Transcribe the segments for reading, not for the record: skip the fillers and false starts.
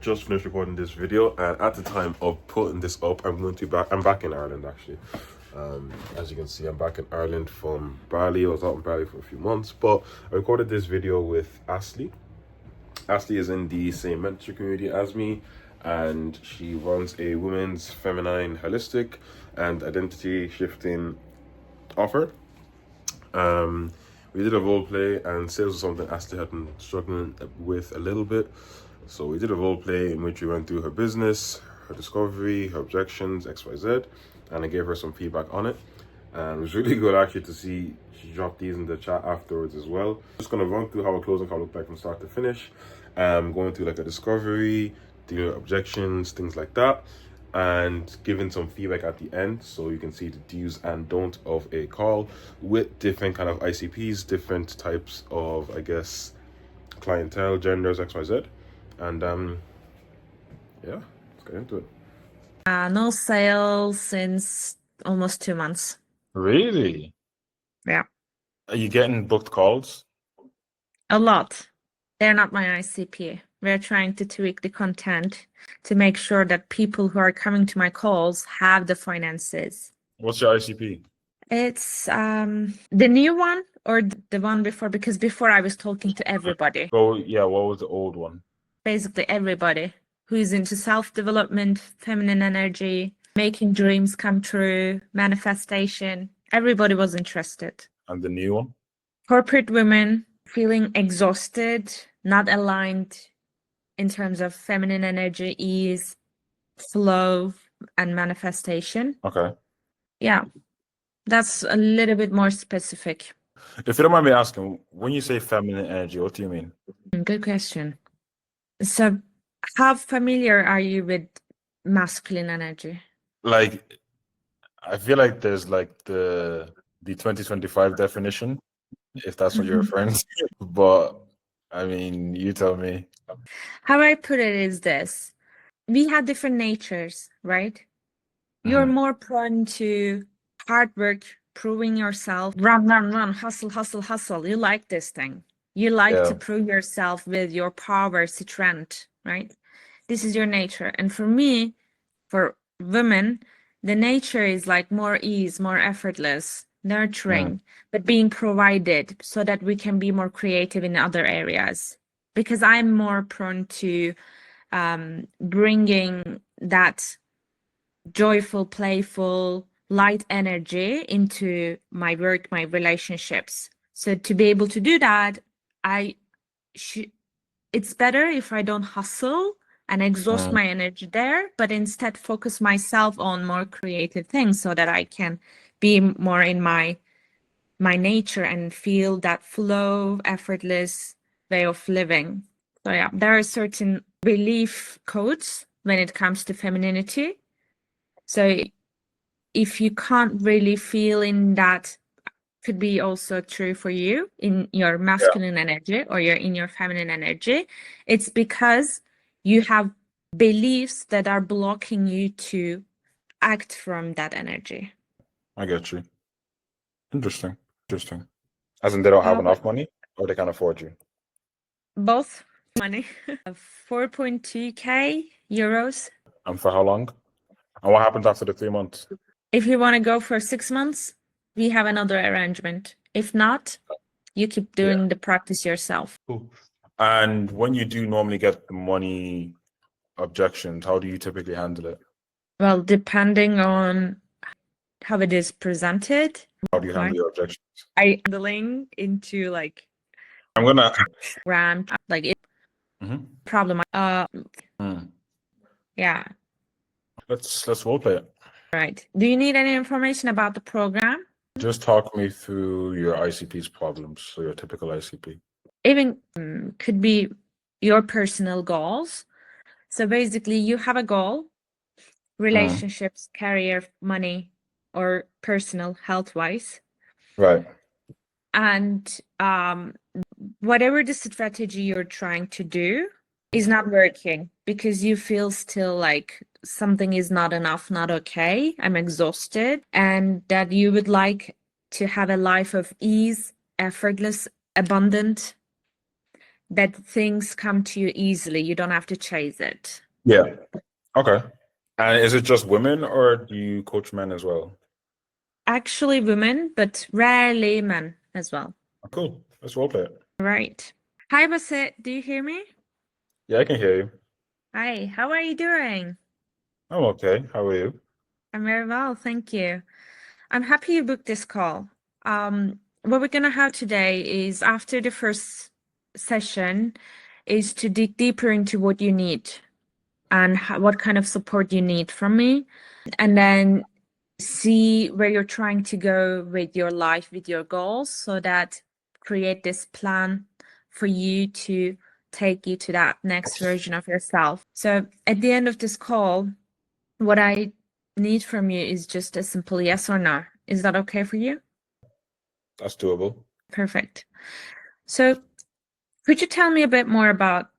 just finished recording this video, and at the time of putting this up, I'm back in Ireland actually. As you can see, I'm back in Ireland from Bali. I was out in Bali for a few months, but I recorded this video with Ashley. Ashley is in the same mentorship community as me, and she runs a women's feminine holistic and identity shifting offer. We did a role play, and sales was something Ashley had been struggling with a little bit. So we did a role play in which we went through her business, her discovery, her objections, XYZ, and I gave her some feedback on it. And it was really good actually to see she dropped these in the chat afterwards as well. Just gonna run through how a closing call looked like from start to finish. Going through like a discovery, dealing with objections, things like that, and giving some feedback at the end so you can see the do's and don'ts of a call with different kind of ICPs, different types of, I guess, clientele, genders, XYZ. And yeah, let's get into it. No sales since almost 2 months. Really? Yeah. Are you getting booked calls? A lot. They're not my ICP. We're trying to tweak the content to make sure that people who are coming to my calls have the finances. What's your ICP? It's the new one or the one before, because before I was talking to everybody. Oh, yeah, what was the old one? Basically everybody who is into self-development, feminine energy, making dreams come true, manifestation. Everybody was interested. And the new one? Corporate women feeling exhausted, not aligned in terms of feminine energy, ease, flow, and manifestation. Okay. Yeah, that's a little bit more specific. If you don't mind me asking, when you say feminine energy, what do you mean? Good question. So how familiar are you with masculine energy? Like, I feel like there's like the 2025 definition, if that's what you're referring to. But I mean, you tell me. How I put it is this. We have different natures, right? You're more prone to hard work, proving yourself, run, hustle, hustle, hustle. You like this thing. You like to prove yourself with your power, strength, right? This is your nature. And for me, for women, the nature is like more ease, more effortless, nurturing, but being provided so that we can be more creative in other areas. Because I'm more prone to bringing that joyful, playful, light energy into my work, my relationships. So to be able to do that, it's better if I don't hustle and exhaust my energy there, but instead focus myself on more creative things so that I can be more in my nature and feel that flow, effortless way of living. So yeah, there are certain belief codes when it comes to femininity. So if you can't really feel in that, could be also true for you in your masculine energy or you're in your feminine energy. It's because you have beliefs that are blocking you to act from that energy. I get you. Interesting. As in they don't have enough money or they can't afford you? Both. Money. 4.2k euros. And for how long? And what happens after the 3 months? If you want to go for 6 months, we have another arrangement. If not, you keep doing the practice yourself. Cool. And when you do normally get the money objections, how do you typically handle it? Well, depending on how it is presented. How do you handle your objections? I handling into like I'm gonna ramp like it problem. Yeah. Let's role play it. Right. Do you need any information about the program? Just talk me through your ICP's problems, so your typical ICP. Even could be your personal goals. So basically you have a goal, relationships, career, money, or personal health-wise. Right. And whatever the strategy you're trying to do is not working because you feel still like something is not enough, not okay, I'm exhausted, and that you would like to have a life of ease, effortless, abundant, that things come to you easily. You don't have to chase it. Yeah. Okay. And is it just women or do you coach men as well? Actually, women, but rarely men as well. Oh, cool. Let's role play it. Right. Hi, Basit. Do you hear me? Yeah, I can hear you. Hi, how are you doing? I'm okay. How are you? I'm very well, thank you. I'm happy you booked this call. What we're gonna have today is after the first session is to dig deeper into what you need and what kind of support you need from me, and then see where you're trying to go with your life, with your goals, so that create this plan for you to take you to that next version of yourself. So at the end of this call, what I need from you is just a simple yes or no. Is that okay for you? That's doable. Perfect. So could you tell me a bit more about,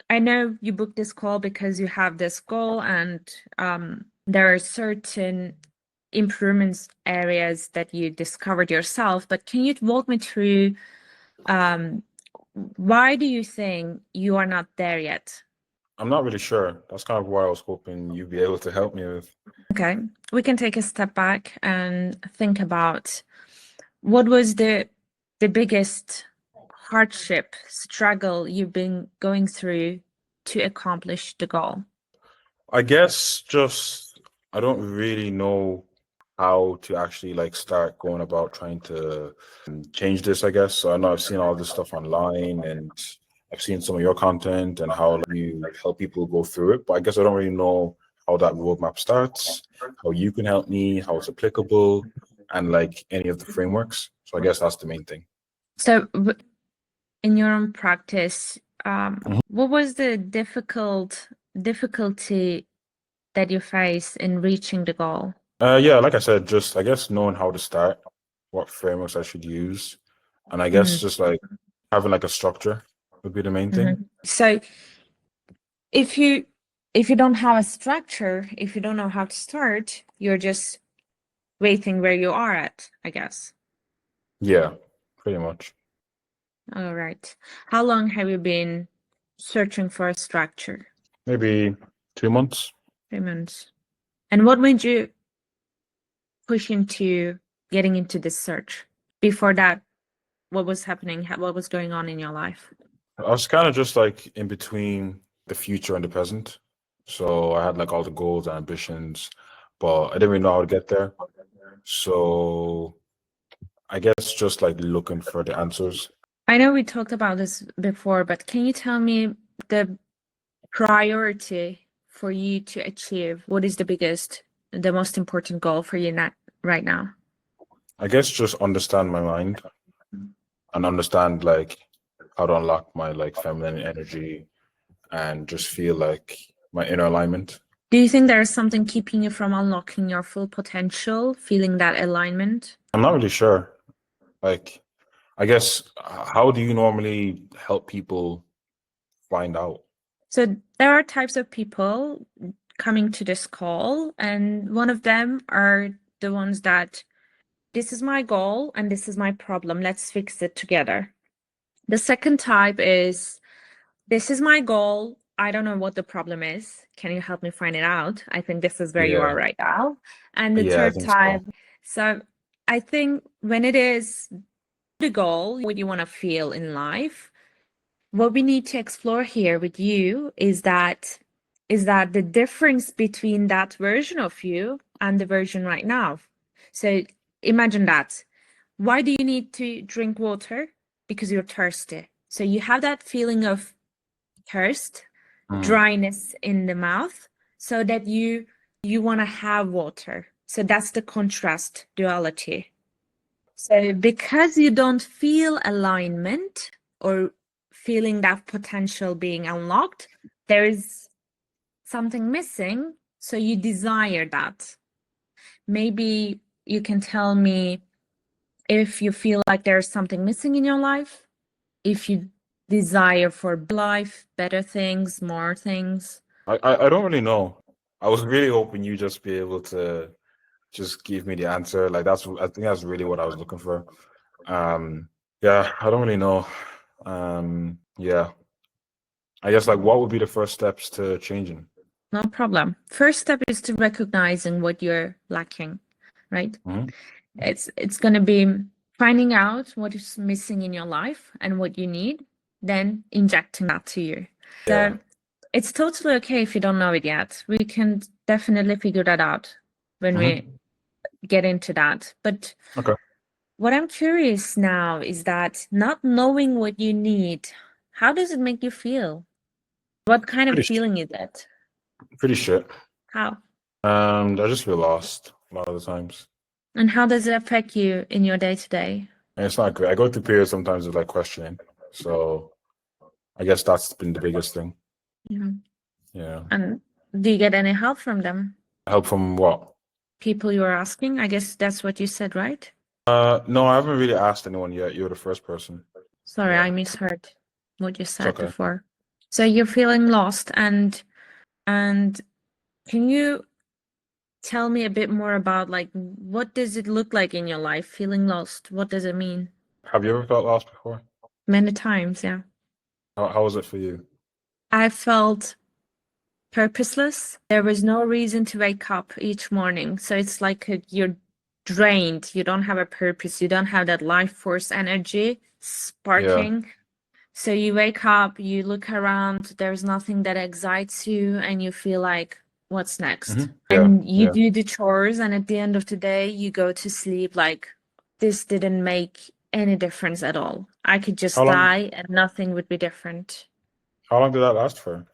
I know you booked this call because you have this goal and there are certain improvements areas that you discovered yourself, but can you walk me through why do you think you are not there yet? I'm not really sure. That's kind of what I was hoping you'd be able to help me with. Okay, we can take a step back and think about what was the biggest hardship, struggle you've been going through to accomplish the goal? I guess just I don't really know how to actually like start going about trying to change this, I guess. So I know I've seen all this stuff online and I've seen some of your content and how you help people go through it, but I guess I don't really know how that roadmap starts, how you can help me, how it's applicable, and like any of the frameworks. So I guess that's the main thing. So in your own practice, what was the difficulty that you face in reaching the goal? Yeah, like I said, just I guess knowing how to start, what frameworks I should use, and I guess just like having like a structure would be the main thing. So if you don't have a structure, if you don't know how to start, you're just waiting where you are at, I guess. Yeah, pretty much. All right. How long have you been searching for a structure? Maybe 2 months. 3 months. And what made you push into getting into this search? Before that, what was happening? What was going on in your life? I was kind of just like in between the future and the present. So I had like all the goals and ambitions, but I didn't really know how to get there. So I guess just like looking for the answers. I know we talked about this before, but can you tell me the priority for you to achieve? What is the most important goal for you right now? I guess just understand my mind and understand like how to unlock my like feminine energy and just feel like my inner alignment. Do you think there is something keeping you from unlocking your full potential, feeling that alignment? I'm not really sure. Like, I guess, how do you normally help people find out? So there are types of people coming to this call, and one of them are the ones that this is my goal and this is my problem. Let's fix it together. The second type is this is my goal. I don't know what the problem is. Can you help me find it out? I think this is where you are Yeah, right now. And the yeah, I third think so. type, so I think when it is the goal, what you want to feel in life, what we need to explore here with you is that the difference between that version of you and the version right now. So imagine that. Why do you need to drink water? Because you're thirsty. So you have that feeling of thirst, dryness in the mouth, so that you want to have water. So that's the contrast duality. So because you don't feel alignment or feeling that potential being unlocked, there is something missing. So you desire that. Maybe you can tell me if you feel like there's something missing in your life, if you desire for life, better things, more things. I don't really know. I was really hoping you just be able to just give me the answer. Like I think that's really what I was looking for. Yeah, I don't really know. Yeah. I guess like what would be the first steps to changing? No problem. First step is to recognizing what you're lacking, right? Mhm. It's going to be finding out what is missing in your life and what you need, then injecting that to you. Yeah. So it's totally okay if you don't know it yet. We can definitely figure that out when we get into that. But Okay. what I'm curious now is that not knowing what you need, how does it make you feel? What kind of Pretty sh- feeling is it? pretty shit. How? I just feel lost a lot of the times. And how does it affect you in your day to day? And it's not great. I go through periods sometimes of like questioning. So I guess that's been the biggest thing. Yeah. Yeah. And do you get any help from them? Help from what? People you are asking? I guess that's what you said, right? No, I haven't really asked anyone yet. You're the first person. Sorry, Yeah. I misheard what you It's said okay. before. So you're feeling lost and can you tell me a bit more about like what does it look like in your life feeling lost? What does it mean? Have you ever felt lost before? Many times, yeah. How was it for you? I felt purposeless. There was no reason to wake up each morning. So it's like you're drained. You don't have a purpose. You don't have that life force energy Yeah. sparking. So you wake up, you look around, there's nothing that excites you, and you feel like, what's next? Yeah. And you Yeah. do the chores, and at the end of the day, you go to sleep like, this didn't make any difference at all. I could just How long die and nothing would be different. how long did that last for?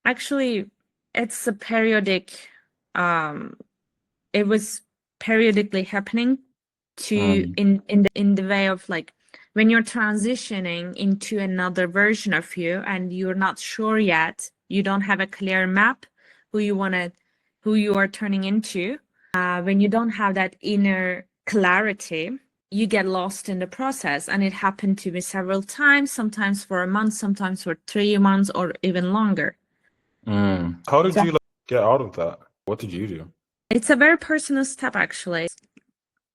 Actually, it's a periodic, it was periodically happening to in the way of like when you're transitioning into another version of you and you're not sure yet, you don't have a clear map who you are turning into. When you don't have that inner clarity, you get lost in the process. And it happened to me several times, sometimes for a month, sometimes for 3 months or even longer. How did you like get out of that? What did you do? It's a very personal step, actually.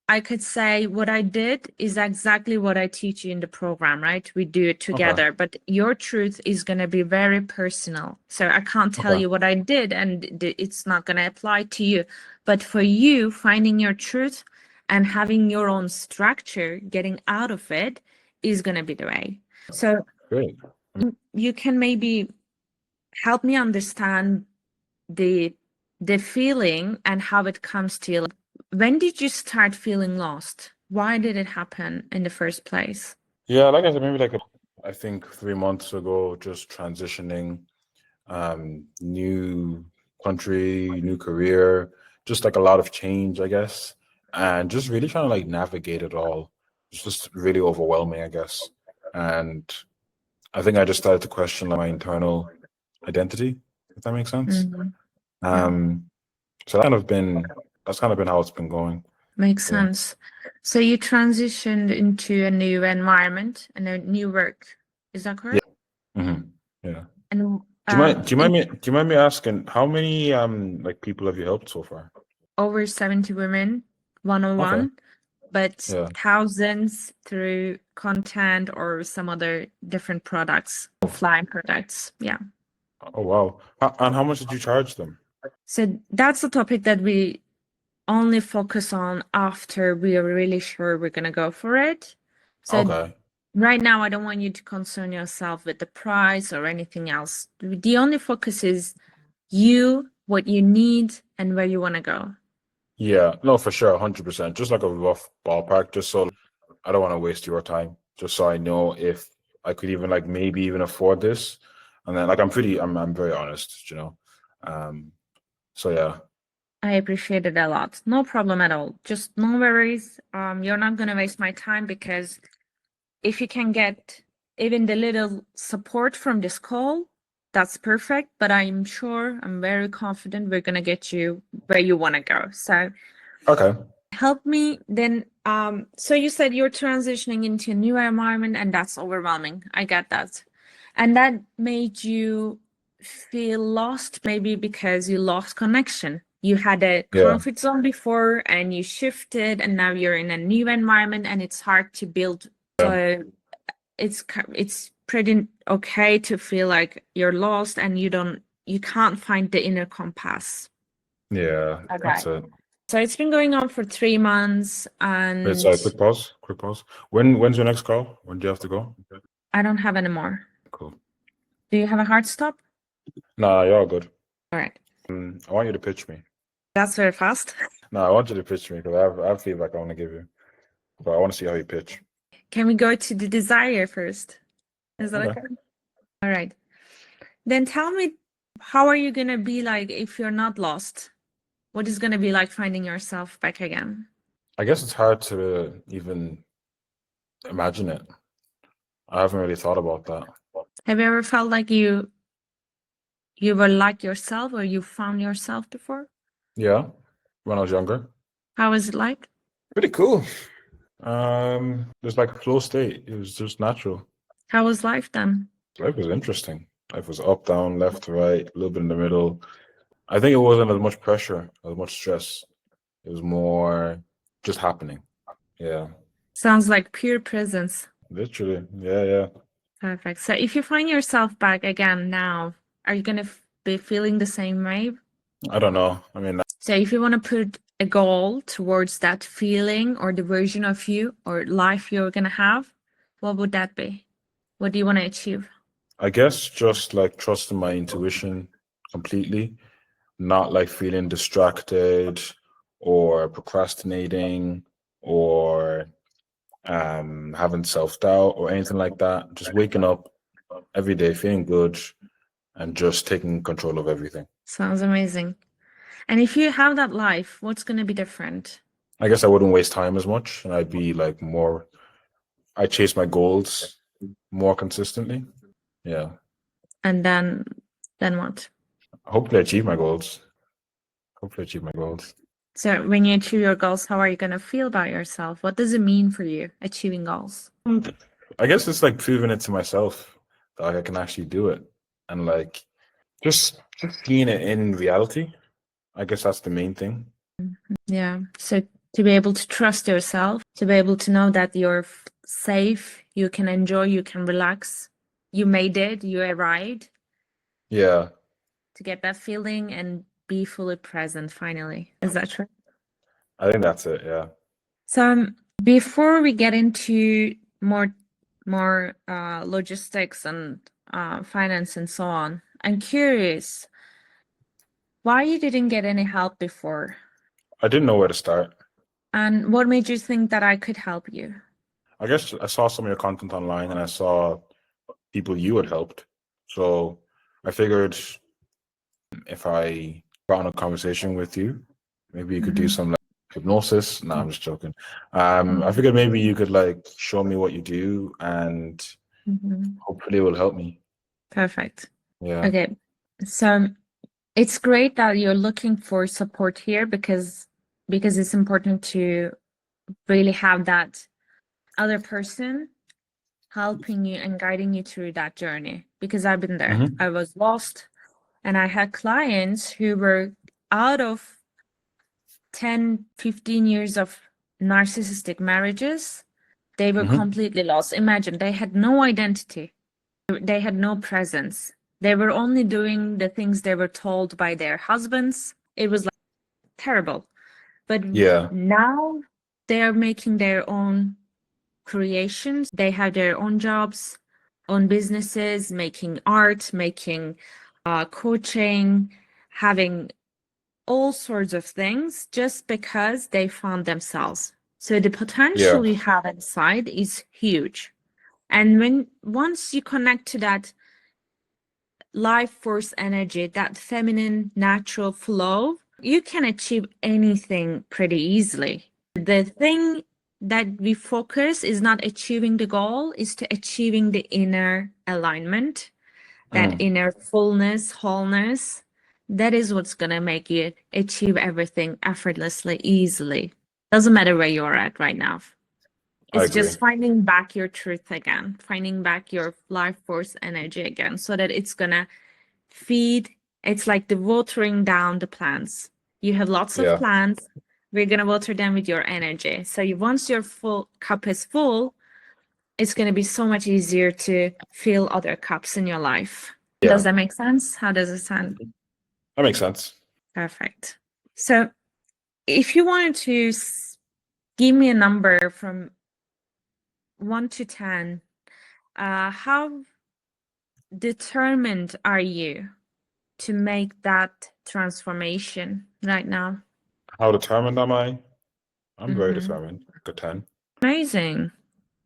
I could say what I did is exactly what I teach you in the program, right? We do it together, but your truth is going to be very personal. So I can't tell Okay. you what I did and it's not going to apply to you. But for you, finding your truth and having your own structure, getting out of it is going to be the way. So Great. you can maybe help me understand the feeling and how it comes to you. When did you start feeling lost? Why did it happen in the first place? Yeah, like I said, maybe I think 3 months ago, just transitioning, new country, new career, just like a lot of change, I guess, and just really trying to like navigate it all. It's just really overwhelming, I guess. And I think I just started to question like my internal identity, if that makes sense. Mhm. Yeah, So that's kind of been how it's been going. makes Yeah. sense. So you transitioned into a new environment and a new work. Is that correct? Yeah. And Do you mind me asking how many like people have you helped so far? over 70 women, Okay. one-on-one, but Yeah. thousands through content or some other different products, offline products. Yeah. Oh wow. And how much did you charge them? So that's a topic that we only focus on after we are really sure we're going to go for it. So Okay. right now, I don't want you to concern yourself with the price or anything else. The only focus is you, what you need, and where you want to go. Yeah, no, for sure, 100%. Just like a rough ballpark, just so I don't want to waste your time, just so I know if I could even like maybe even afford this. And then like I'm very honest, you know. So yeah. I appreciate it a lot. No problem at all. Just no worries. You're not going to waste my time because if you can get even the little support from this call, that's perfect. But I'm very confident we're going to get you where you want to go. So Okay. help me then. So you said you're transitioning into a new environment and that's overwhelming. I get that. And that made you feel lost, maybe because you lost connection. You had a Yeah. comfort zone before and you shifted and now you're in a new environment and it's hard to build. So it's pretty okay to feel like you're lost and you can't find the inner compass. Yeah, that's Okay. it. So it's been going on for 3 months, Wait, sorry, and quick pause. Quick pause. When's your next call? When do you have to go? I don't have any more. Cool. Do you have a hard stop? Nah, you're all good. All right. I want you to pitch me. That's very fast. No, I want you to pitch me because I have feedback I want to give you. But I want to see how you pitch. Can we go to the desire first? Is that Okay. okay? All right. Then tell me, how are you going to be like if you're not lost? What is going to be like finding yourself back again? I guess it's hard to even imagine it. I haven't really thought about that. Have you ever felt like you were like yourself, or you found yourself before? Yeah, when I was younger. How was it like? Pretty cool. There's like a flow state. It was just natural. How was life then? Life was interesting. Life was up, down, left to right, a little bit in the middle. I think it wasn't as much pressure, as much stress. It was more just happening. Yeah, Sounds like pure presence. literally. Yeah. Perfect. So if you find yourself back again now, are you going to be feeling the same way? I don't know. I mean, So if you want to put a goal towards that feeling or the version of you or life you're going to have, what would that be? What do you want to achieve? I guess just like trusting my intuition completely, not like feeling distracted or procrastinating or having self-doubt or anything like that. Just waking up every day feeling good and just taking control of everything. Sounds amazing. And if you have that life, what's going to be different? I guess I wouldn't waste time as much and I'd be like I chase my goals more consistently. Yeah. And then what? Hopefully achieve my goals. So when you achieve your goals, how are you going to feel about yourself? What does it mean for you, achieving goals? I guess it's like proving it to myself that like, I can actually do it and like just seeing it in reality. I guess that's the main thing. Yeah. So to be able to trust yourself, to be able to know that you're safe, you can enjoy, you can relax, you made it, you arrived. Yeah. To get that feeling and be fully present finally. Is that true? I think that's it. Yeah. So before we get into more logistics and finance and so on, I'm curious why you didn't get any help before, I didn't know where to start. and what made you think that I could help you? I guess I saw some of your content online and I saw people you had helped. So I figured if I got on a conversation with you, maybe you could do some like hypnosis. No, I'm just joking. I figured maybe you could like show me what you do and hopefully it will help me. Perfect. Yeah. Okay. So it's great that you're looking for support here because it's important to really have that other person helping you and guiding you through that journey, because I've been there. I was lost and I had clients who were out of 10-15 years of narcissistic marriages. They were completely lost. Imagine, they had no identity, they had no presence, they were only doing the things they were told by their husbands. It was like terrible. But Yeah. now they are making their own creations. They have their own jobs, own businesses, making art, making coaching, having all sorts of things just because they found themselves. So the potential you have inside is huge. And once you connect to that life force energy, that feminine natural flow, you can achieve anything pretty easily. The thing that we focus is not achieving the goal, is to achieving the inner alignment, that inner fullness, wholeness. That is what's going to make you achieve everything effortlessly, easily. Doesn't matter where you're at right now. It's just finding back your truth again, finding back your life force energy again, so that it's going to feed. It's like the watering down the plants. You have lots of plants. We're going to water them with your energy. So once your full cup is full, it's going to be so much easier to fill other cups in your life. Yeah. Does that make sense? How does it sound? That makes sense. Perfect. So if you wanted to give me a number from 1 to 10, how determined are you to make that transformation right now? How determined am I? I'm very Mhm. determined. Like a 10. Amazing.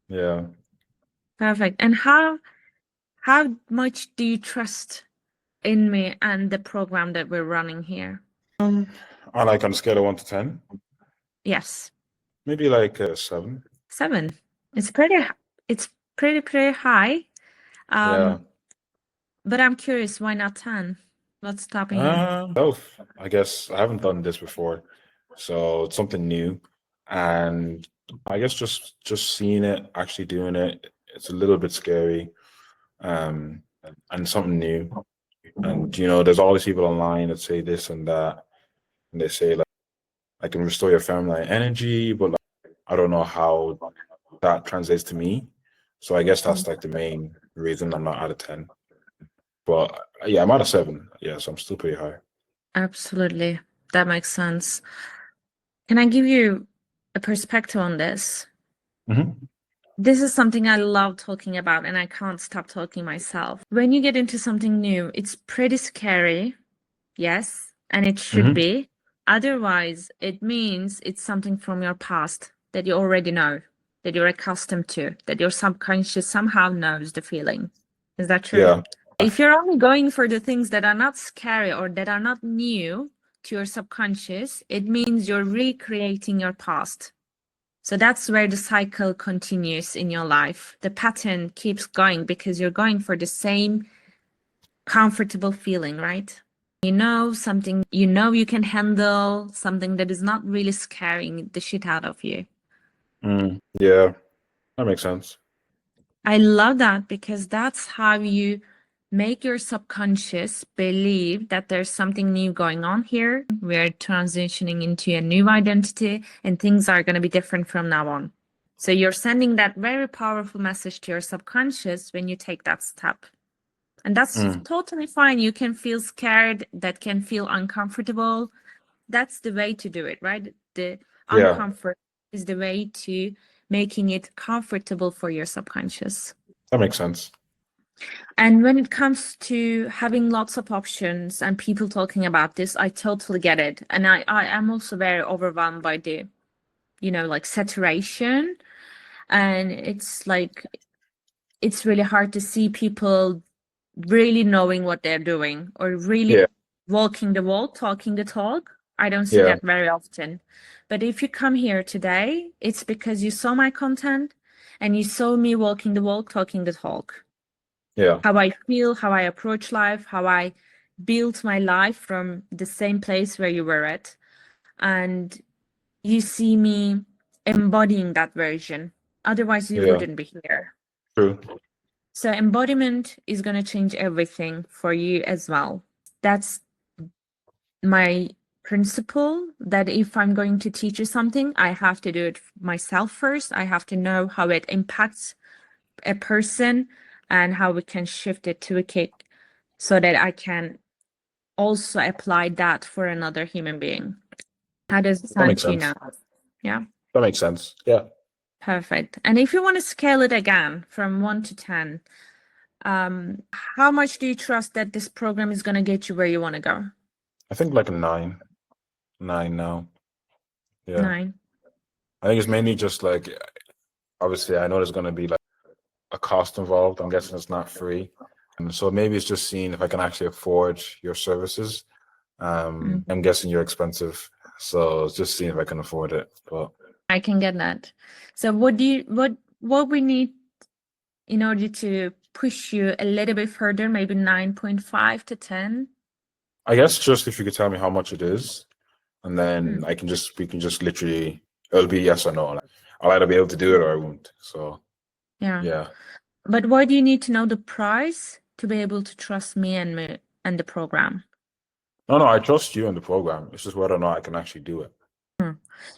Yeah. Perfect. And how much do you trust in me and the program that we're running here? I like on a scale of 1 to 10, Yes. maybe like a 7. 7. It's pretty high. Yeah. But I'm curious, why not 10? What's stopping you? I guess I haven't done this before, so it's something new, and I guess just seeing it, actually doing it, it's a little bit scary, and something new. And there's all these people online that say this and that, and they say like I can restore your family energy, but like, I don't know how that translates to me. So I guess that's like the main reason I'm not out of 10. But yeah, I'm out of 7. Yeah, so I'm still pretty high. Absolutely. That makes sense. Can I give you a perspective on this? Mm-hmm. This is something I love talking about, and I can't stop talking myself. When you get into something new, it's pretty scary, yes, and it should Mm-hmm. be. Otherwise, it means it's something from your past that you already know, that you're accustomed to, that your subconscious somehow knows the feeling. Is that true? Yeah. If you're only going for the things that are not scary or that are not new to your subconscious, it means you're recreating your past. So that's where the cycle continues in your life. The pattern keeps going because you're going for the same comfortable feeling, right? Something you can handle, something that is not really scaring the shit out of you. Yeah, that makes sense. I love that because that's how you make your subconscious believe that there's something new going on here. We're transitioning into a new identity and things are going to be different from now on. So you're sending that very powerful message to your subconscious when you take that step. And that's totally fine. You can feel scared, that can feel uncomfortable. That's the way to do it, right? The Yeah. uncomfort is the way to making it comfortable for your subconscious. That makes sense. And when it comes to having lots of options and people talking about this, I totally get it. And I am also very overwhelmed by the, like saturation. And it's like, it's really hard to see people really knowing what they're doing or really walking the walk, talking the talk. I don't see that very often. But if you come here today, it's because you saw my content and you saw me walking the walk, talking the talk. Yeah. How I feel, how I approach life, how I build my life from the same place where you were at. And you see me embodying that version. Otherwise, you wouldn't be here. True. So embodiment is going to change everything for you as well. That's my principle, that if I'm going to teach you something, I have to do it myself first. I have to know how it impacts a person and how we can shift it to a kick so that I can also apply that for another human being. How does it sound to you now? Yeah. That makes sense. Yeah. Perfect. And if you want to scale it again from 1 to 10, how much do you trust that this program is going to get you where you want to go? I think like a 9. 9 now. Yeah. 9. I think it's mainly just like, obviously, I know there's going to be like a cost involved. I'm guessing it's not free. And so maybe it's just seeing if I can actually afford your services. I'm guessing you're expensive. So it's just seeing if I can afford it. But I can get that. So what we need in order to push you a little bit further, maybe 9.5 to 10? I guess just if you could tell me how much it is, and then we can just literally, it'll be yes or no. I'll either be able to do it or I won't. So yeah. But why do you need to know the price to be able to trust me and the program? No, I trust you and the program. It's just whether or not I can actually do it.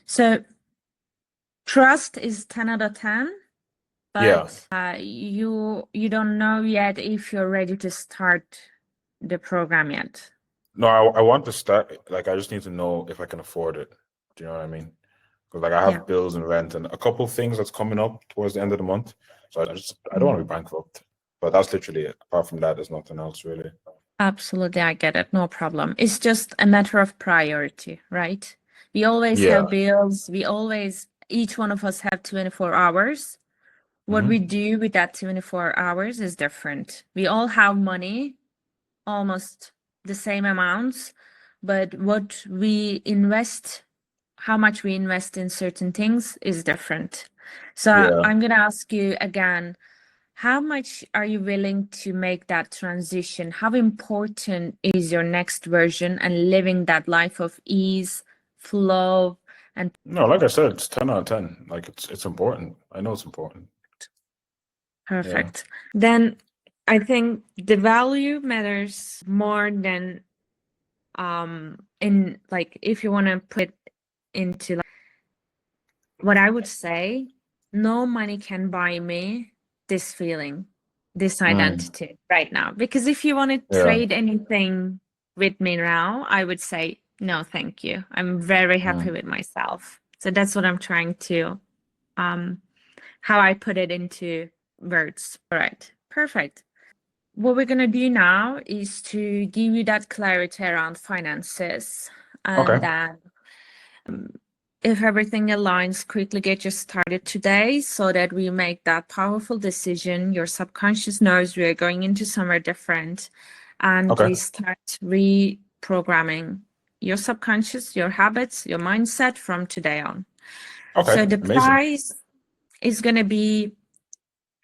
So trust is 10 out of 10. Yeah. but you don't know yet if you're ready to start the program yet. No, I want to start. Like, I just need to know if I can afford it. Do you know what I mean? Because like I Yeah. have bills and rent and a couple things that's coming up towards the end of the month. So I don't want to be bankrupt. But that's literally it. Apart from that, there's nothing else really. Absolutely, I get it. No problem. It's just a matter of priority, right? We always Yeah. have bills. Each one of us have 24 hours. What we Mhm. do with that 24 hours is different. We all have money, almost the same amounts, but what we invest, how much we invest in certain things is different. So Yeah. I'm going to ask you again, how much are you willing to make that transition? How important is your next version and living that life of ease, flow, and No, like I said, it's 10 out of 10. Like it's important. I know it's important. perfect? Then I think the value matters more than in like if you want to put it into like, what I would say, no money can buy me this feeling, this identity right now. Because if you want to Yeah. trade anything with me now, I would say no, thank you. I'm very happy with myself. So that's what I'm trying to how I put it into words. All right, perfect. What we're gonna do now is to give you that clarity around finances, and Okay. then if everything aligns, quickly get you started today so that we make that powerful decision. Your subconscious knows we are going into somewhere different, and Okay. we start reprogramming your subconscious, your habits, your mindset from today on. Okay. So the Amazing. price is going to be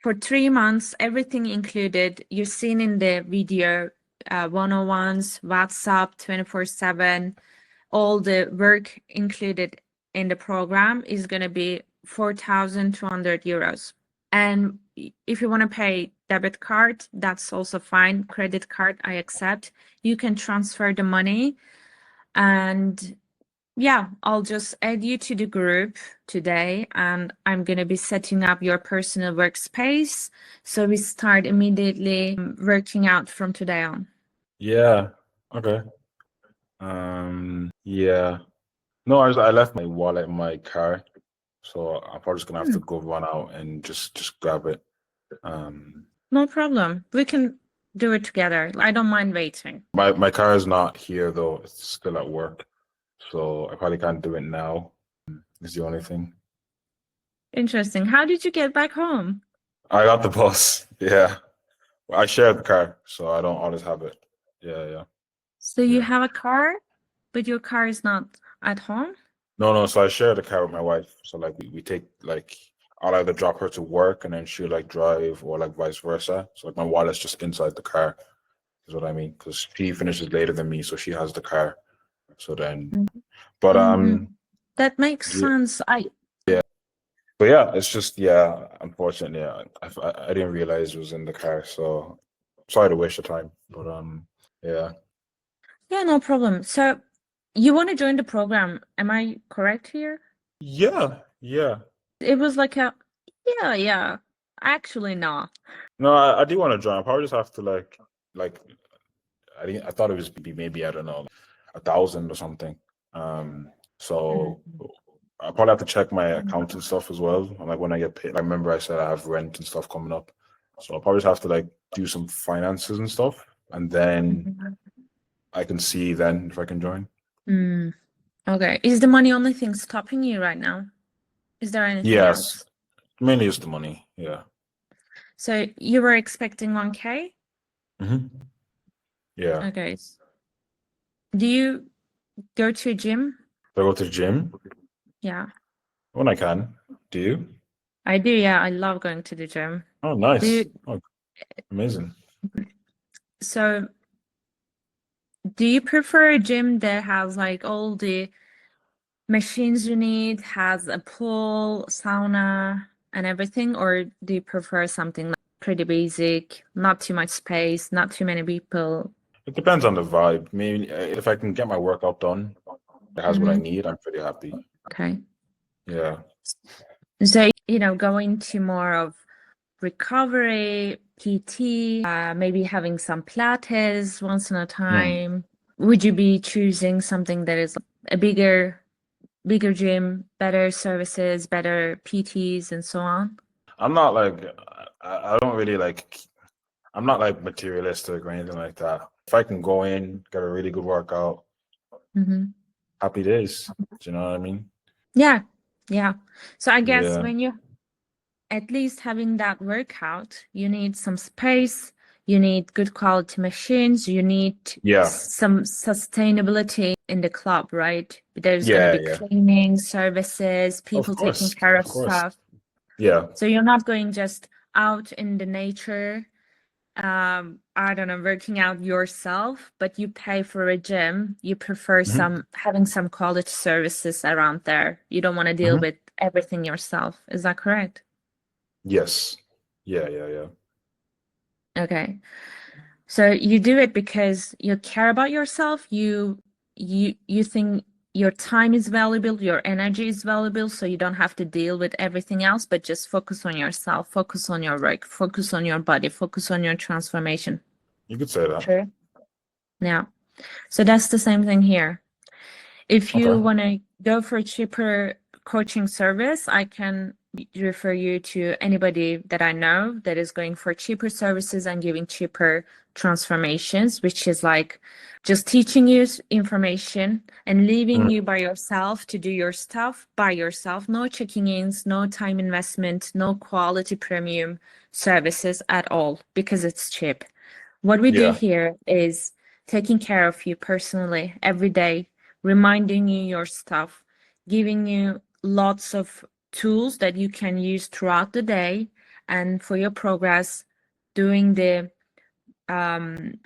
for 3 months, everything included. You've seen in the video 101s, WhatsApp 24/7, all the work included in the program is going to be 4,200 euros. And if you want to pay debit card, that's also fine. Credit card, I accept. You can transfer the money. And yeah, I'll just add you to the group today, and I'm going to be setting up your personal workspace. So we start immediately working out from today on. Yeah. Okay. Yeah. No, I left my wallet in my car, so I'm probably just gonna have to go run out and just grab it. No problem. We can do it together. I don't mind waiting. My car is not here though; it's still at work, so I probably can't do it now. Is the only thing. Interesting. How did you get back home? I got the bus. Yeah, I share the car, so I don't always have it. Yeah. So you Yeah. have a car, but your car is not at home? No. So I share the car with my wife. So like we take like I'll either drop her to work and then she'll like drive or like vice versa. So like my wallet's just inside the car, is what I mean. Because she finishes later than me, so she has the car. So then, but That makes yeah, sense. but yeah, it's just unfortunately, I didn't realize it was in the car, so sorry to waste your time. But yeah. Yeah, no problem. So you want to join the program, am I correct here? Yeah. It was like a yeah. Actually, no. No, I do want to join. I probably just have to like I thought it was be maybe I don't know 1,000 or something. So I probably have to check my account and stuff as well. And like when I get paid, I remember I said I have rent and stuff coming up, so I'll probably just have to like do some finances and stuff, and then I can see then if I can join. Okay. Is the money only thing stopping you right now? Is there anything Yes, else? mainly just the money. Yeah. So you were expecting 1K? Yeah. Okay. Do you go to a gym? Do I go to the gym Yeah, when I can? Do you? I do. Yeah, I love going to the gym. Oh, Do nice. you, Oh, amazing. so do you prefer a gym that has like all the machines you need, has a pool, sauna, and everything, or do you prefer something like pretty basic, not too much space, not too many people? It depends on the vibe. I mean, if I can get my workout done, it has what I need, I'm pretty happy. Okay. Yeah. So, going to more of recovery, PT, maybe having some Pilates once in a time? Would you be choosing something that is a bigger gym, better services, better PTs, and so on? I'm not like I don't really like I'm not like materialistic or anything like that. If I can go in, get a really good workout, happy days. Do you know what I mean? Yeah, yeah. So I guess Yeah. when you at least having that workout, you need some space, you need good quality machines, you need Yeah. some sustainability in the club, right? There's going to Yeah, be yeah. cleaning services, people taking care of stuff. Yeah. So you're not going just out in the nature, I don't know, working out yourself, but you pay for a gym. You prefer having some quality services around there. You don't want to deal with everything yourself. Is that correct? Yes. Yeah, yeah, yeah. Okay. So you do it because you care about yourself. You think your time is valuable, your energy is valuable, so you don't have to deal with everything else, but just focus on yourself, focus on your work, focus on your body, focus on your transformation. You could say that. True. Yeah. So that's the same thing here. If you Okay. want to go for a cheaper coaching service, I can refer you to anybody that I know that is going for cheaper services and giving cheaper transformations, which is like just teaching you information and leaving you by yourself to do your stuff by yourself. No checking ins, no time investment, no quality premium services at all because it's cheap. What we do Yeah. here is taking care of you personally every day, reminding you your stuff, giving you lots of tools that you can use throughout the day and for your progress, doing the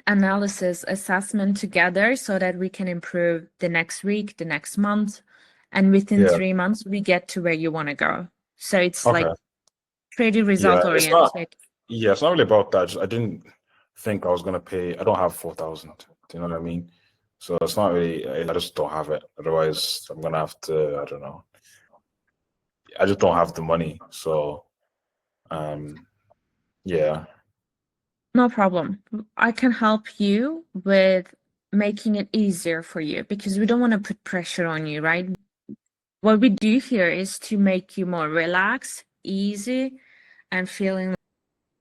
analysis assessment together so that we can improve the next week, the next month, and within Yeah. 3 months we get to where you want to go. So it's Okay. like pretty Yeah. result It's not oriented. it's not really about that. I didn't think I was gonna pay. I don't have 4,000. Do you know what I mean? So it's not really. I just don't have it. Otherwise, I'm gonna have to. I don't know. I just don't have the money. So, yeah. No problem. I can help you with making it easier for you because we don't want to put pressure on you, right? What we do here is to make you more relaxed, easy, and feeling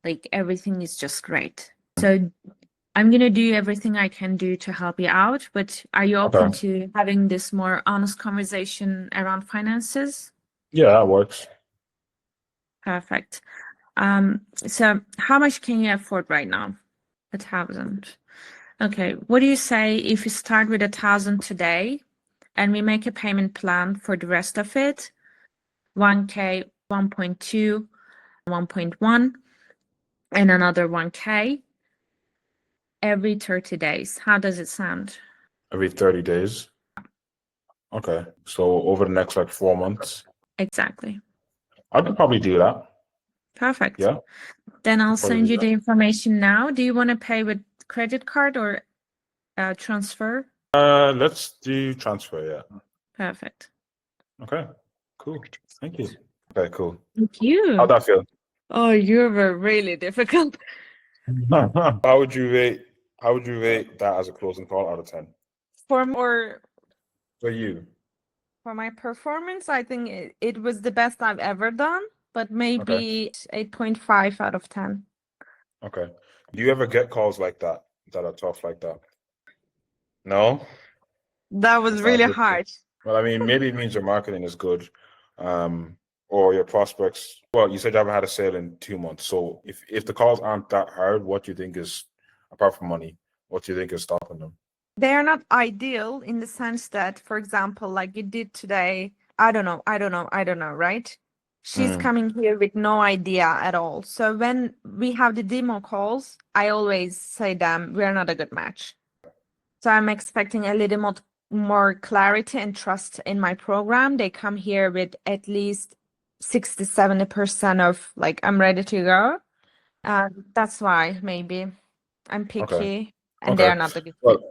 like everything is just great. So I'm going to do everything I can do to help you out, but are you open Okay. to having this more honest conversation around finances? Yeah, that works. Perfect. So how much can you afford right now? 1,000. Okay, what do you say if we start with 1,000 today and we make a payment plan for the rest of it? 1K, 1.2, 1.1, and another 1K every 30 days. How does it sound? Every 30 days. Okay. So over the next like 4 months, Exactly. I could probably do that. Perfect. Yeah. Then I'll Probably send do you that. the information now. Do you want to pay with credit card or transfer? Let's do transfer. Yeah. Perfect. Okay. Cool. Thank you. Okay. Cool. Thank you. How'd that feel? Oh, you were really difficult. How would you rate that as a closing call out of 10? For more For you. For my performance, I think it was the best I've ever done, but maybe 8.5 out of 10. Okay. Do you ever get calls like that are tough like that? No? That was It's not really good. hard. Well, I mean, maybe it means your marketing is good, or your prospects. Well, you said you haven't had a sale in 2 months. So if the calls aren't that hard, what do you think is, apart from money, what do you think is stopping them? They are not ideal in the sense that, for example, like you did today, I don't know, right? She's coming here with no idea at all. So when we have the demo calls, I always say them, we're not a good match. So I'm expecting a little more clarity and trust in my program. They come here with at least 60-70% of like, I'm ready to go. That's why maybe I'm picky and they Okay. are not a good Well, fit.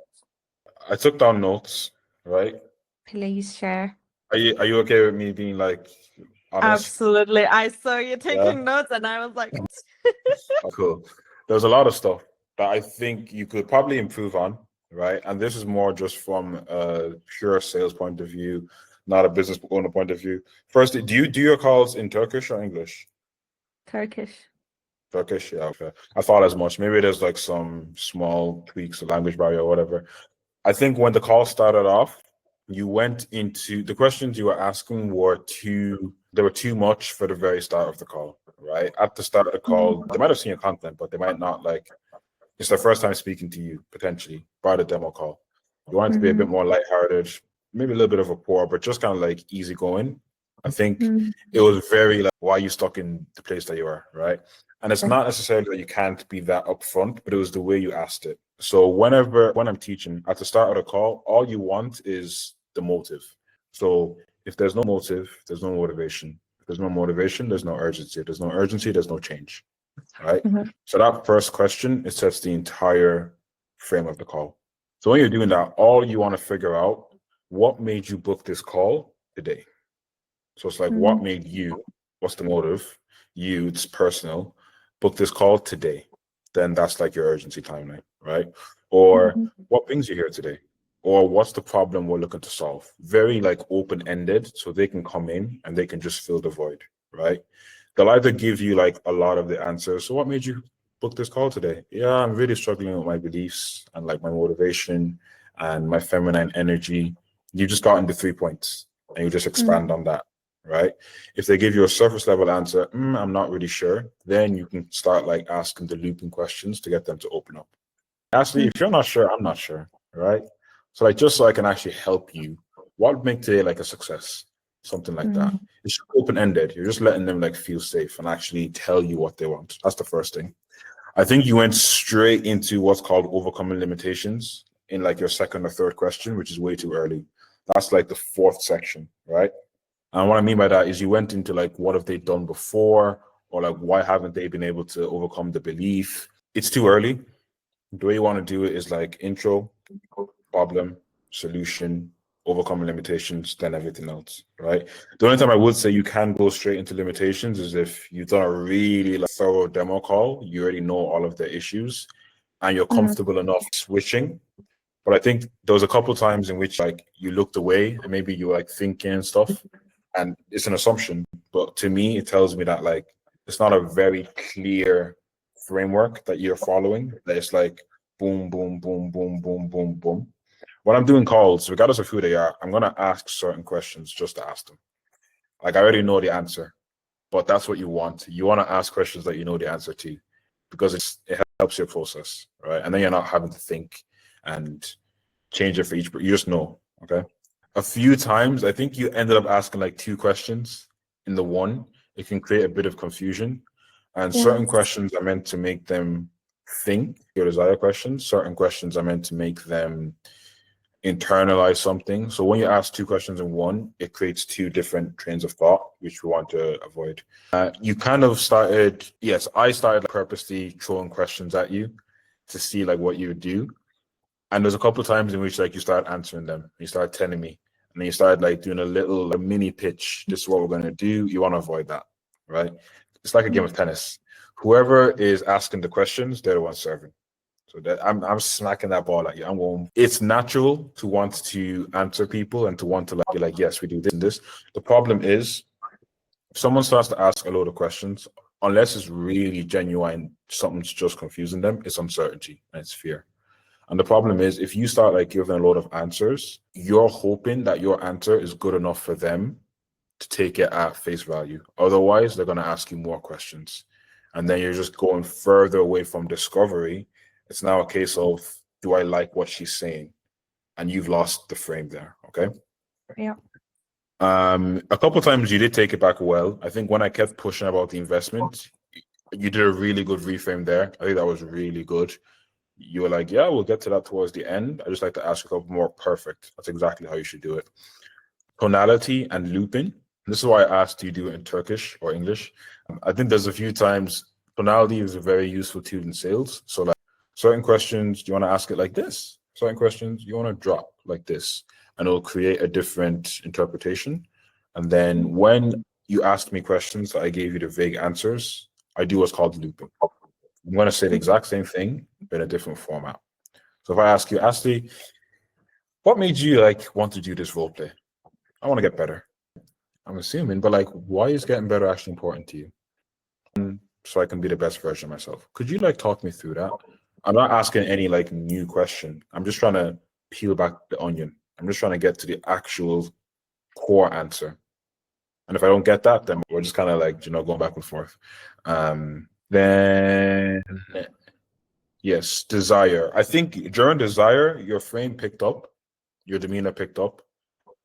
I took down notes, right? Please share. Are you okay with me being like, honest. Absolutely. I saw you Yeah. taking notes and I was like, Cool. There's a lot of stuff that I think you could probably improve on, right? And this is more just from a pure sales point of view, not a business owner point of view. First, do you do your calls in Turkish or English? Turkish. Turkish, yeah, okay. I thought as much. Maybe there's like some small tweaks of language barrier or whatever. I think when the call started off, you went into the questions you were asking they were too much for the very start of the call, right? At the start of the call, they might have seen your content, but they might not like it's their first time speaking to you, potentially, by the demo call. You want it to be a bit more lighthearted, maybe a little bit of a pour, but just kind of like easygoing. I think it was very like, why are you stuck in the place that you are, right? And it's not necessarily that you can't be that upfront, but it was the way you asked it. So when I'm teaching at the start of the call, all you want is the motive. So if there's no motive, there's no motivation. If there's no motivation, there's no urgency. If there's no urgency, there's no change. Right? So that first question, it sets the entire frame of the call. So when you're doing that, all you want to figure out, what made you book this call today? So it's like, what made you, what's the motive? You, it's personal, book this call today. Then that's like your urgency timeline, right? Or what brings you here today? Or what's the problem we're looking to solve? Very like open-ended, so they can come in and they can just fill the void, right? They'll either give you like a lot of the answers. So what made you book this call today? Yeah, I'm really struggling with my beliefs and like my motivation and my feminine energy. You just got into 3 points and you just expand on that, right? If they give you a surface level answer, I'm not really sure, then you can start like asking the looping questions to get them to open up. Actually, if you're not sure, I'm not sure, right? So like just so I can actually help you, what would make today like a success? Something like that. It's open-ended. You're just letting them like feel safe and actually tell you what they want. That's the first thing. I think you went straight into what's called overcoming limitations in like your second or third question, which is way too early. That's like the fourth section, right? And what I mean by that is you went into like, what have they done before? Or like, why haven't they been able to overcome the belief? It's too early. The way you want to do it is like intro, problem, solution, overcoming limitations, then everything else, right? The only time I would say you can go straight into limitations is if you've done a really like, thorough demo call, you already know all of the issues and you're comfortable enough switching. But I think there was a couple of times in which like you looked away and maybe you were like thinking and stuff, and it's an assumption. But to me, it tells me that like it's not a very clear framework that you're following. That it's like boom, boom, boom, boom, boom, boom, boom. When I'm doing calls, regardless of who they are, I'm gonna ask certain questions just to ask them. Like I already know the answer, but that's what you want. You want to ask questions that you know the answer to, because it helps your process, right? And then you're not having to think and change it for each, but you just know, okay? A few times, I think you ended up asking like 2 questions in the one. It can create a bit of confusion. And certain questions are meant to make them think your desired questions. Certain questions are meant to make them internalize something. So when you ask 2 questions in one, it creates 2 different trains of thought, which we want to avoid. You kind of started, yes, I started purposely throwing questions at you to see like what you would do. And there's a couple of times in which like you start answering them, you start telling me, and then you started like doing a mini pitch. This is what we're going to do. You want to avoid that, right? It's like a game of tennis. Whoever is asking the questions, they're the ones serving. So that I'm smacking that ball at you. I'm going. It's natural to want to answer people and to want to like be like, yes, we do this and this. The problem is, if someone starts to ask a load of questions, unless it's really genuine, something's just confusing them. It's uncertainty and it's fear. And the problem is, if you start like giving a lot of answers, you're hoping that your answer is good enough for them to take it at face value. Otherwise, they're going to ask you more questions. And then you're just going further away from discovery. It's now a case of, do I like what she's saying? And you've lost the frame there, okay? Yeah. A couple of times you did take it back well. I think when I kept pushing about the investment, you did a really good reframe there. I think that was really good. You were like, yeah, we'll get to that towards the end. I just like to ask a couple more. Perfect. That's exactly how you should do it. Tonality and looping. This is why I asked, do you do it in Turkish or English? I think there's a few times tonality is a very useful tool in sales. So like certain questions, do you want to ask it like this? Certain questions, you want to drop like this, and it'll create a different interpretation. And then when you asked me questions, I gave you the vague answers. I do what's called looping. I'm going to say the exact same thing, but in a different format. So if I ask you, Ashley, what made you like want to do this role play? I want to get better. I'm assuming, but like, why is getting better actually important to you? So I can be the best version of myself. Could you like talk me through that? I'm not asking any like new question. I'm just trying to peel back the onion. I'm just trying to get to the actual core answer. And if I don't get that, then we're just kind of like, going back and forth. Then yes, desire. I think during desire, your frame picked up, your demeanor picked up.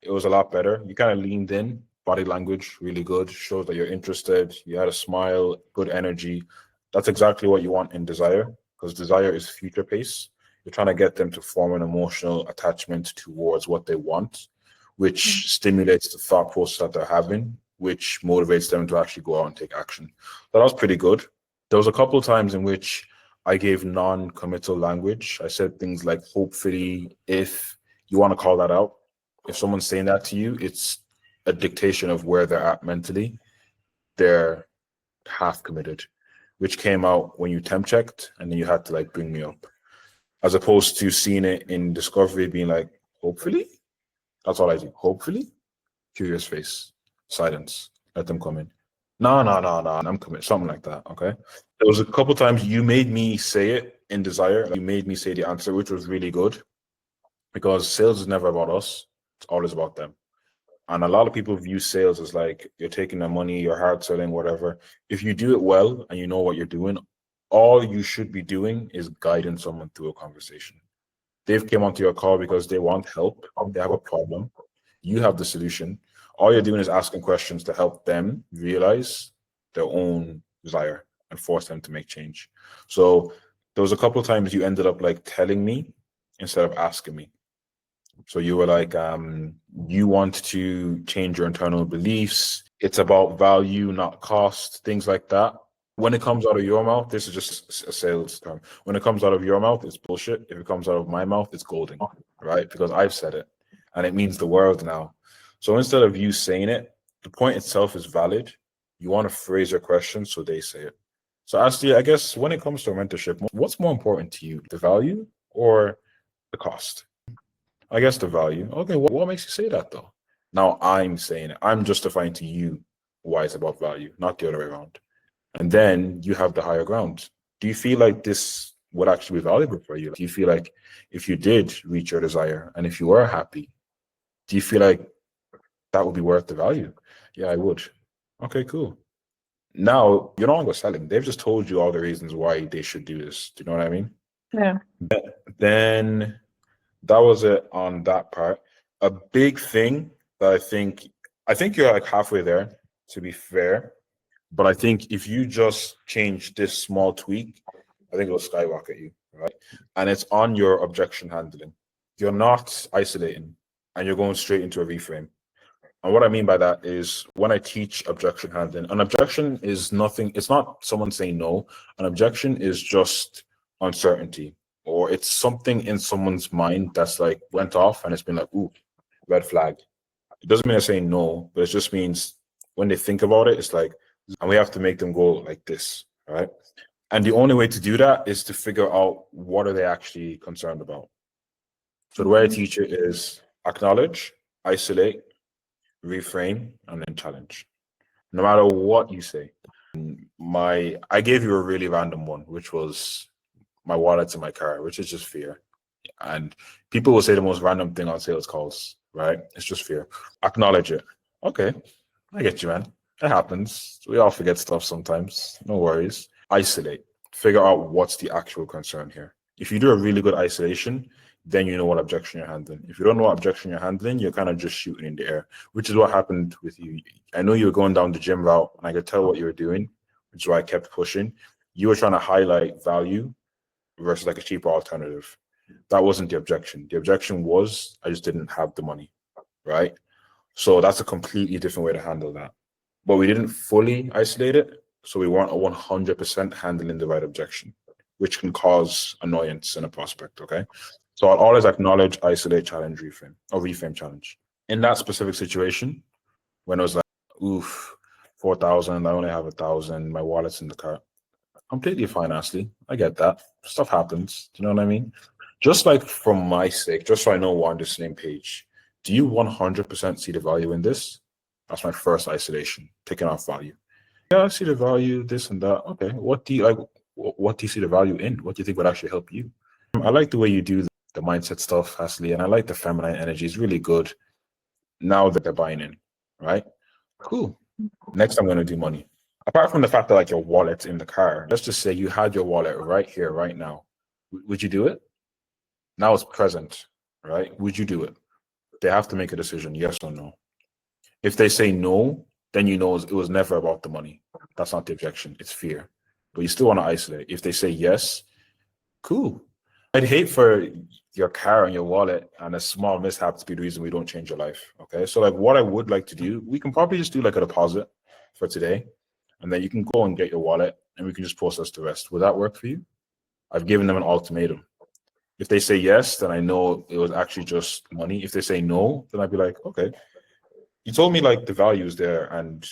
It was a lot better. You kind of leaned in, body language really good, shows that you're interested. You had a smile, good energy. That's exactly what you want in desire, because desire is future pace. You're trying to get them to form an emotional attachment towards what they want, which stimulates the thought process that they're having, which motivates them to actually go out and take action. So that was pretty good. There was a couple of times in which I gave non-committal language. I said things like hopefully, if you want to call that out. If someone's saying that to you, it's a dictation of where they're at mentally. They're half committed, which came out when you temp checked and then you had to like bring me up. As opposed to seeing it in discovery being like, hopefully? That's all I do. Hopefully? Curious face. Silence. Let them come in. No, I'm committed. Something like that, okay? There was a couple times you made me say it in desire. You made me say the answer, which was really good. Because sales is never about us. It's always about them. And a lot of people view sales as like you're taking their money, you're hard selling, whatever. If you do it well and you know what you're doing, all you should be doing is guiding someone through a conversation. They've came onto your call because they want help. They have a problem. You have the solution. All you're doing is asking questions to help them realize their own desire and force them to make change. So there was a couple of times you ended up like telling me instead of asking me. So you were like, you want to change your internal beliefs. It's about value, not cost, things like that. When it comes out of your mouth, this is just a sales term. When it comes out of your mouth, it's bullshit. If it comes out of my mouth, it's golden, right? Because I've said it and it means the world now. So instead of you saying it, the point itself is valid. You want to phrase your question so they say it. So Ashley, I guess when it comes to mentorship, what's more important to you, the value or the cost? I guess the value. Okay, what makes you say that though? Now I'm saying it. I'm justifying to you why it's about value, not the other way around. And then you have the higher ground. Do you feel like this would actually be valuable for you? Do you feel like if you did reach your desire and if you were happy, do you feel like that would be worth the value? Yeah, I would. Okay, cool. Now you're no longer selling. They've just told you all the reasons why they should do this. Do you know what I mean? Yeah. Then that was it on that part. A big thing that I think you're like halfway there, to be fair. But I think if you just change this small tweak, I think it'll skyrocket you, right? And it's on your objection handling. You're not isolating and you're going straight into a reframe. And what I mean by that is when I teach objection handling, an objection is nothing, it's not someone saying no. An objection is just uncertainty, or it's something in someone's mind that's like went off and it's been like, ooh, red flag. It doesn't mean they're saying no, but it just means when they think about it, it's like, and we have to make them go like this, right? And the only way to do that is to figure out what are they actually concerned about. So the way I teach it is acknowledge, isolate, reframe, and then challenge. No matter what you say. I gave you a really random one, which was my wallet's in my car, which is just fear. And people will say the most random thing on sales calls, right? It's just fear. Acknowledge it. Okay, I get you, man. It happens. We all forget stuff sometimes. No worries. Isolate. Figure out what's the actual concern here. If you do a really good isolation, then you know what objection you're handling. If you don't know what objection you're handling, you're kind of just shooting in the air, which is what happened with you. I know you were going down the gym route, and I could tell what you were doing, which is why I kept pushing. You were trying to highlight value versus like a cheaper alternative. That wasn't the objection. The objection was I just didn't have the money, right? So that's a completely different way to handle that. But we didn't fully isolate it, so we weren't 100% handling the right objection, which can cause annoyance in a prospect, okay? So I'll always acknowledge, isolate, challenge, reframe, or reframe challenge. In that specific situation, when I was like, oof, 4,000. I only have 1,000. My wallet's in the car. Completely fine, Ashley. I get that. Stuff happens. Do you know what I mean? Just like from my sake, just so I know we're on the same page, do you 100% see the value in this? That's my first isolation, taking off value. Yeah, I see the value, this and that. Okay, what do you like? What do you see the value in? What do you think would actually help you? I like the way you do the mindset stuff, Ashley, and I like the feminine energy. It's really good. Now that they're buying in, right? Cool. Next, I'm going to do money. Apart from the fact that like your wallet's in the car, let's just say you had your wallet right here, right now. Would you do it? Now it's present, right? Would you do it? They have to make a decision, yes or no. If they say no, then you know it was never about the money. That's not the objection. It's fear. But you still want to isolate. If they say yes, cool. I'd hate for your car and your wallet and a small mishap to be the reason we don't change your life. Okay. So like what I would like to do, we can probably just do like a deposit for today. And then you can go and get your wallet and we can just process the rest. Would that work for you? I've given them an ultimatum. If they say yes, then I know it was actually just money. If they say no, then I'd be like, okay, you told me like the value is there. And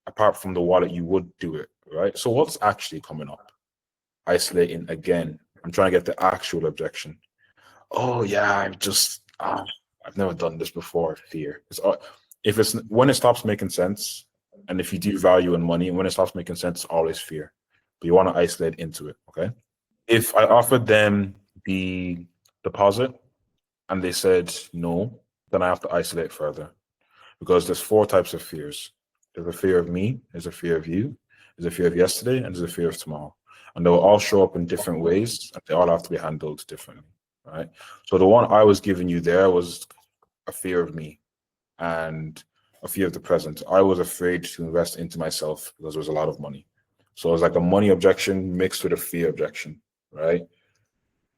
apart from the wallet, you would do it, right? So what's actually coming up? Isolating again. I'm trying to get the actual objection. Oh yeah, I've never done this before. Fear. It's when it stops making sense, and if you do value in money, when it stops making sense, it's always fear. But you want to isolate into it, okay? If I offered them the deposit and they said no, then I have to isolate further because there's 4 types of fears. There's a fear of me, there's a fear of you, there's a fear of yesterday, and there's a fear of tomorrow. And they'll all show up in different ways, and they all have to be handled differently, right? So the one I was giving you there was a fear of me and a fear of the present. I was afraid to invest into myself because there was a lot of money. So it was like a money objection mixed with a fear objection, right?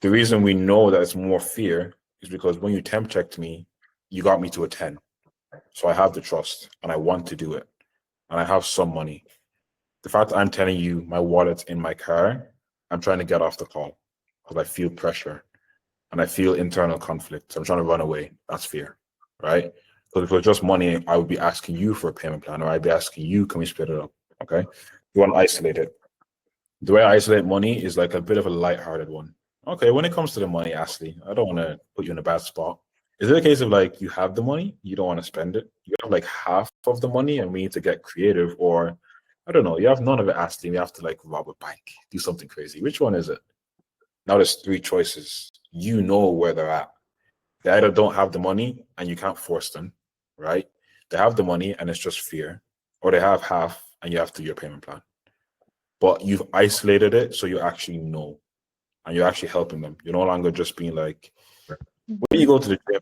The reason we know that it's more fear is because when you temp checked me, you got me to a 10. So I have the trust and I want to do it. And I have some money. The fact that I'm telling you my wallet's in my car, I'm trying to get off the call because I feel pressure and I feel internal conflict. So I'm trying to run away. That's fear, right? So if it was just money, I would be asking you for a payment plan or I'd be asking you, can we split it up? Okay. You want to isolate it. The way I isolate money is like a bit of a lighthearted one. Okay, when it comes to the money, Ashley, I don't want to put you in a bad spot. Is it a case of like you have the money, you don't want to spend it? You have like half of the money and we need to get creative, or I don't know, you have none of it, Ashley, we have to like rob a bank, do something crazy. Which one is it? Now there's 3 choices. You know where they're at. They either don't have the money and you can't force them, right? They have the money and it's just fear, or they have half and you have to do your payment plan. But you've isolated it so you actually know and you're actually helping them. You're no longer just being like, when you go to the gym,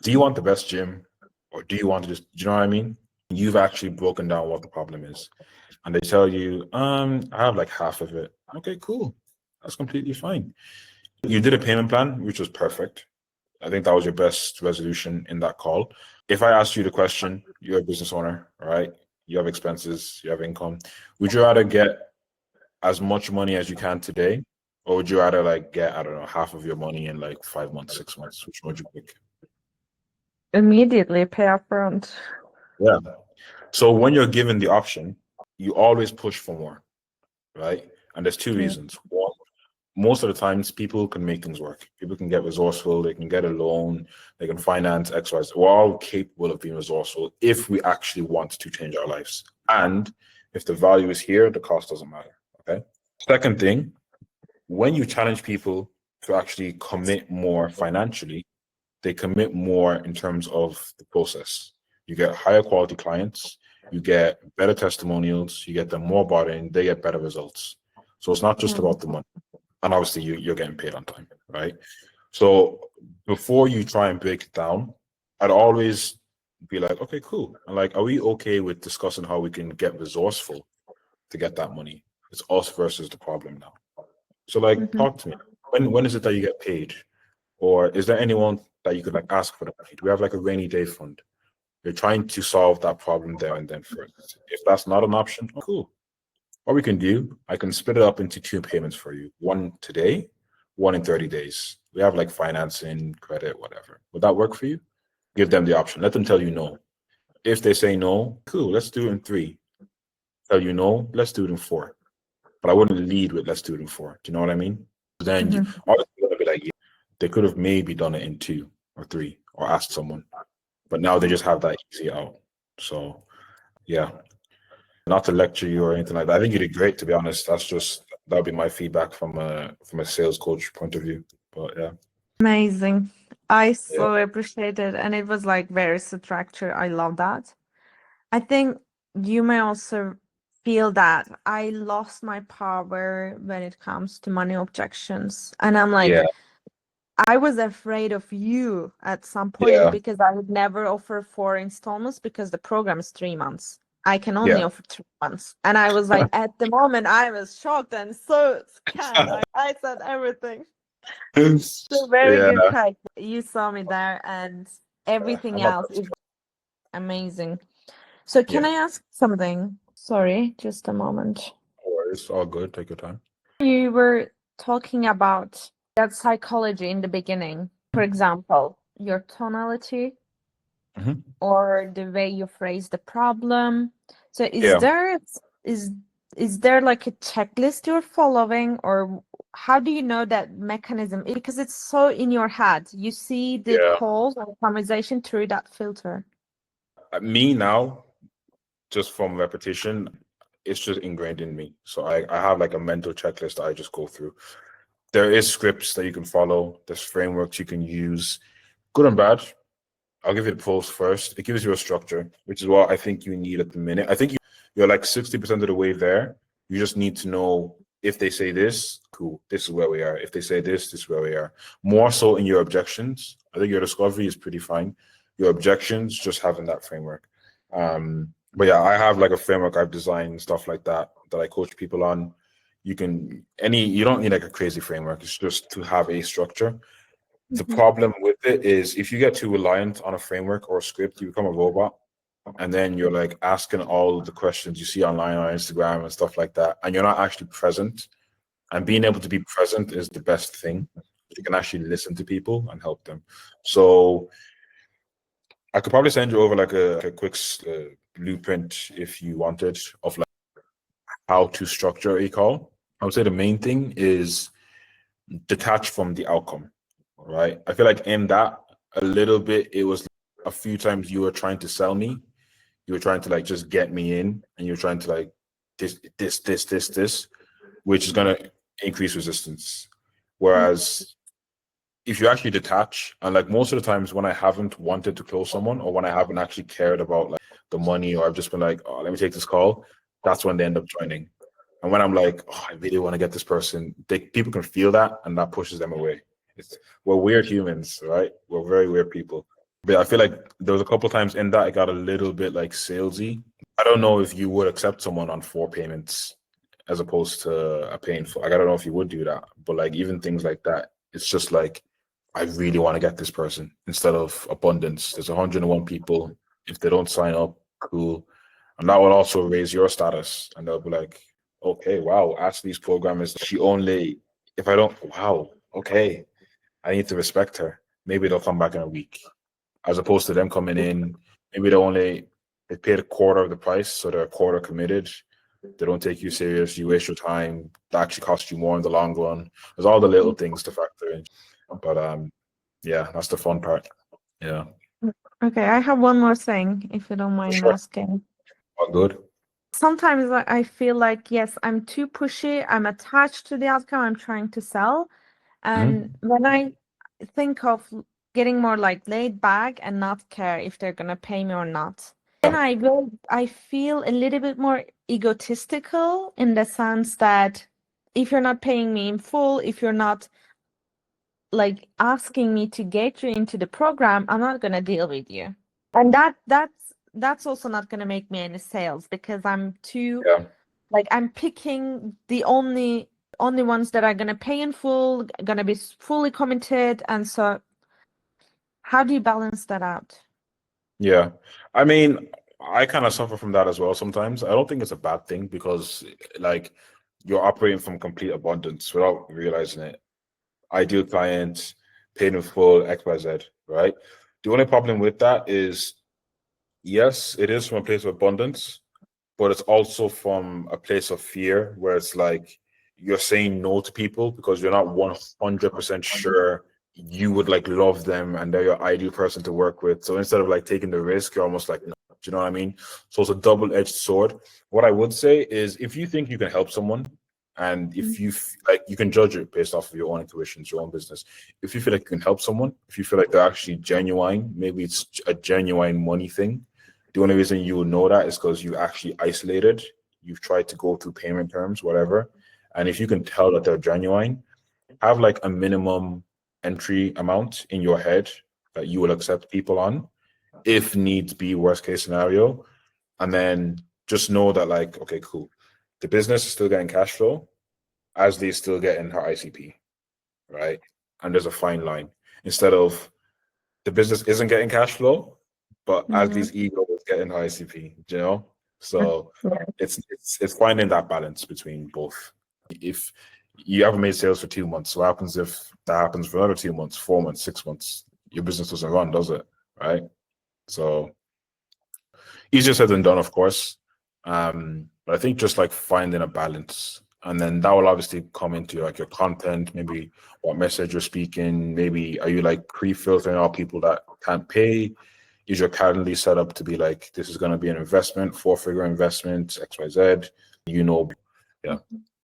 do you want the best gym or do you want to just, do you know what I mean? You've actually broken down what the problem is. And they tell you, I have like half of it. Okay, cool. That's completely fine. You did a payment plan, which was perfect. I think that was your best resolution in that call. If I asked you the question, you're a business owner, right? You have expenses, you have income. Would you rather get as much money as you can today? Or would you rather like get, I don't know, half of your money in like 5 months, 6 months? Which one would you pick? Immediately pay upfront. Yeah. So when you're given the option, you always push for more, right? And there's 2 reasons. One, most of the times people can make things work. People can get resourceful, they can get a loan, they can finance X, Y, Z. We're all capable of being resourceful if we actually want to change our lives. And if the value is here, the cost doesn't matter. Okay. Second thing, when you challenge people to actually commit more financially, they commit more in terms of the process. You get higher quality clients, you get better testimonials, you get them more bought in, they get better results. So it's not just about the money. And obviously you're getting paid on time, right? So before you try and break it down, I'd always be like, okay, cool. And like, are we okay with discussing how we can get resourceful to get that money? It's us versus the problem now. So like, talk to me. When is it that you get paid? Or is there anyone that you could like ask for the money? Do we have like a rainy day fund? You're trying to solve that problem there and then first. If that's not an option, oh, cool. What we can do, I can split it up into 2 payments for you. One today, one in 30 days. We have like financing, credit, whatever. Would that work for you? Give them the option. Let them tell you no. If they say no, cool, let's do it in 3. tell you no, let's do it in 4. But I wouldn't lead with let's do it in 4. Do you know what I mean? Then you obviously gonna be like, yeah, they could have maybe done it in 2 or 3 or asked someone. But now they just have that easy out. So yeah. Not to lecture you or anything like that. I think you did great, to be honest. That would be my feedback from a sales coach point of view. But yeah. Amazing. I Yeah. so appreciate it. And it was like very structured. I love that. I think you may also feel that I lost my power when it comes to money objections. And I'm like, Yeah. I was afraid of you at some point Yeah. because I would never offer 4 installments because the program is 3 months. I can only Yeah. offer 3 months. And I was like, at the moment, I was shocked and so scared. I said everything. So very Yeah. good try. You saw me there, and everything I'm not else is amazing. So can Yeah. I ask something? Sorry, just a moment. No worries. All good. Take your time. You were talking about that psychology in the beginning. For example, your tonality Mhm. or the way you phrase the problem. So Yeah. is there like a checklist you're following, or how do you know that mechanism? Because it's so in your head. You see the Yeah. calls or conversation through that filter. Me now, just from repetition, it's just ingrained in me. So I have like a mental checklist that I just go through. There is scripts that you can follow. There's frameworks you can use, good and bad. I'll give you the pros first. It gives you a structure, which is what I think you need at the minute. I think you're like 60% of the way there. You just need to know if they say this, cool, this is where we are. If they say this is where we are. More so in your objections. I think your discovery is pretty fine. Your objections, just having that framework. But yeah, I have like a framework I've designed, stuff like that I coach people on. You don't need like a crazy framework. It's just to have a structure. The problem with it is if you get too reliant on a framework or a script, you become a robot. And then you're like asking all the questions you see online on Instagram and stuff like that. And you're not actually present. And being able to be present is the best thing. You can actually listen to people and help them. So I could probably send you over like a quick blueprint if you wanted of like how to structure a call. I would say the main thing is detach from the outcome, right? I feel like in that a little bit, it was a few times you were trying to sell me. You were trying to like just get me in, and you're trying to like this, which is gonna increase resistance. Whereas if you actually detach, and like most of the times when I haven't wanted to close someone or when I haven't actually cared about like the money, or I've just been like, oh, let me take this call, that's when they end up joining. And when I'm like, oh, I really want to get this person, people can feel that, and that pushes them away. We're weird humans, right? We're very weird people. But I feel like there was a couple times in that I got a little bit like salesy. I don't know if you would accept someone on 4 payments as opposed to a paying for. Like, I don't know if you would do that, but like even things like that, it's just like I really want to get this person instead of abundance. There's 101 people. If they don't sign up, cool. And that will also raise your status. And they'll be like, okay, wow, Ashley's program is she only, if I don't, wow, okay, I need to respect her. Maybe they'll come back in a week. As opposed to them coming in, maybe they paid a quarter of the price, so they're a quarter committed. They don't take you serious, you waste your time, that actually costs you more in the long run. There's all the little things to factor in. But yeah, that's the fun part. Yeah. Okay, I have one more thing, if you don't mind Sure. asking. All good. Sometimes I feel like, yes, I'm too pushy, I'm attached to the outcome I'm trying to sell. And when I think of getting more like laid back and not care if they're gonna pay me or not, then I feel a little bit more egotistical in the sense that if you're not paying me in full, if you're not like asking me to get you into the program, I'm not gonna deal with you. And that's also not gonna make me any sales because I'm too like I'm picking the only ones that are gonna pay in full, gonna be fully committed, and so how do you balance that out? Yeah. I mean, I kind of suffer from that as well sometimes. I don't think it's a bad thing because like you're operating from complete abundance without realizing it. Ideal clients, paid in full, XYZ, right? The only problem with that is, yes, it is from a place of abundance, but it's also from a place of fear where it's like you're saying no to people because you're not 100% sure you would like love them and they're your ideal person to work with. So instead of like taking the risk, you're almost like, no, do you know what I mean? So it's a double-edged sword. What I would say is if you think you can help someone, and if you like, you can judge it based off of your own intuitions, your own business. If you feel like you can help someone, if you feel like they're actually genuine, maybe it's a genuine money thing. The only reason you will know that is because you actually isolated. You've tried to go through payment terms, whatever. And if you can tell that they're genuine, have like a minimum entry amount in your head that you will accept people on, if needs be, worst case scenario. And then just know that, like, okay, cool. The business is still getting cash flow as they still getting her ICP, right? And there's a fine line. Instead of the business isn't getting cash flow, but as these egos getting her ICP, you know? So it's finding that balance between both. If you haven't made sales for 2 months, what happens if that happens for another 2 months, 4 months, 6 months? Your business doesn't run, does it? Right? So easier said than done, of course. But I think just like finding a balance, and then that will obviously come into like your content, maybe what message you're speaking. Maybe are you like pre-filtering out people that can't pay? Is your Calendly set up to be like, this is going to be an investment, 4-figure investment, XYZ? You know, yeah.